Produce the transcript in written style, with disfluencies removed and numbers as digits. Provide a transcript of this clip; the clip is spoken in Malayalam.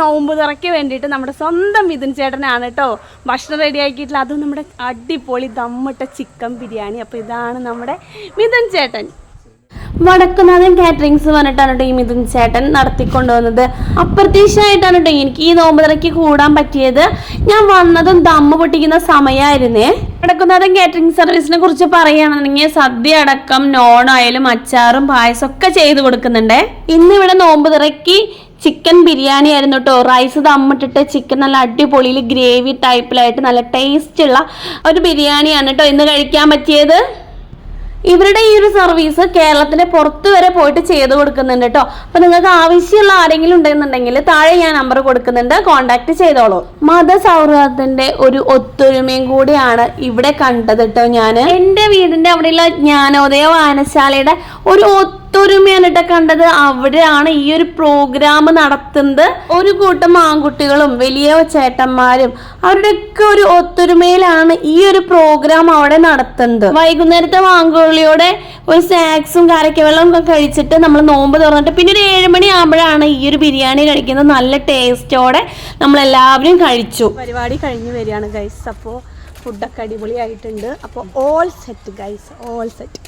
നോമ്പ് തുറയ്ക്ക് വേണ്ടിയിട്ട് നമ്മുടെ സ്വന്തം മിഥുൻ ചേട്ടനാണ് കേട്ടോ ഭക്ഷണം റെഡിയാക്കിയിട്ടുള്ള. അതും നമ്മുടെ അടിപൊളി ദമ്മിട്ട ചിക്കൻ ബിരിയാണി. അപ്പോൾ ഇതാണ് നമ്മുടെ മിഥുൻ ചേട്ടൻ. വടക്കുന്നാഥൻ കാറ്ററിങ്സ് പറഞ്ഞിട്ടാണ് കേട്ടോ ഈ മിഥുൻ ചേട്ടൻ നടത്തിക്കൊണ്ടുവന്നത്. അപ്രതീക്ഷിതമായിട്ടാണ് കേട്ടോ എനിക്ക് ഈ നോമ്പ് തുറയ്ക്ക് കൂടാൻ പറ്റിയത്. ഞാൻ വന്നതും ദമ്മ് പൊട്ടിക്കുന്ന സമയമായിരുന്നേ. വടക്കുന്നാഥൻ കാറ്ററിംഗ് സർവീസിനെ കുറിച്ച് പറയുകയാണെന്നുണ്ടെങ്കിൽ സദ്യ അടക്കം നോണായാലും അച്ചാറും പായസം ഒക്കെ ചെയ്ത് കൊടുക്കുന്നുണ്ട്. ഇന്നിവിടെ നോമ്പ് തുറയ്ക്ക് ചിക്കൻ ബിരിയാണി ആയിരുന്നു കേട്ടോ. റൈസ് ദമ്മിട്ടിട്ട് ചിക്കൻ നല്ല അടിപൊളിയിൽ ഗ്രേവി ടൈപ്പിലായിട്ട് നല്ല ടേസ്റ്റുള്ള ഒരു ബിരിയാണിയാണ് കേട്ടോ ഇന്ന് കഴിക്കാൻ പറ്റിയത്. ഇവരുടെ ഈ ഒരു സർവീസ് കേരളത്തിന്റെ പുറത്ത് വരെ പോയിട്ട് ചെയ്ത് കൊടുക്കുന്നുണ്ട് കേട്ടോ. അപ്പൊ നിങ്ങൾക്ക് ആവശ്യമുള്ള ആരെങ്കിലും ഉണ്ടെന്നുണ്ടെങ്കിൽ താഴെ ഞാൻ നമ്പർ കൊടുക്കുന്നുണ്ട്, കോണ്ടാക്ട് ചെയ്തോളൂ. മതസൗഹാർദ്ദത്തിന്റെ ഒരു ഒത്തൊരുമയും കൂടിയാണ് ഇവിടെ കണ്ടത് കേട്ടോ. ഞാൻ എൻ്റെ വീടിന്റെ അവിടെയുള്ള ജ്ഞാനോദയ വായനശാലയുടെ ഒരു ഒത്തൊരുമയാണ് കേട്ടോ കണ്ടത്. അവിടെയാണ് ഈ ഒരു പ്രോഗ്രാം നടത്തുന്നത്. ഒരു കൂട്ടം ആൺകുട്ടികളും വലിയ ചേട്ടന്മാരും അവരുടെയൊക്കെ ഒരു ഒത്തൊരുമയിലാണ് ഈ ഒരു പ്രോഗ്രാം അവിടെ നടത്തുന്നത്. വൈകുന്നേരത്തെ വാങ്കുകളിയോടെ ഒരു സ്നാക്സും കാരക്കവെള്ളവും ഒക്കെ കഴിച്ചിട്ട് നമ്മൾ നോമ്പ് തുറന്നിട്ട് പിന്നെ ഒരു 7 മണി ആകുമ്പോഴാണ് ഈ ഒരു ബിരിയാണി കഴിക്കുന്നത്. നല്ല ടേസ്റ്റോടെ നമ്മളെല്ലാവരും കഴിച്ചു. പരിപാടി കഴിഞ്ഞ് വരികയാണ് ഗൈസ്. അപ്പോൾ ഫുഡൊക്കെ അടിപൊളിയായിട്ടുണ്ട്. അപ്പോൾ all set guys, all set.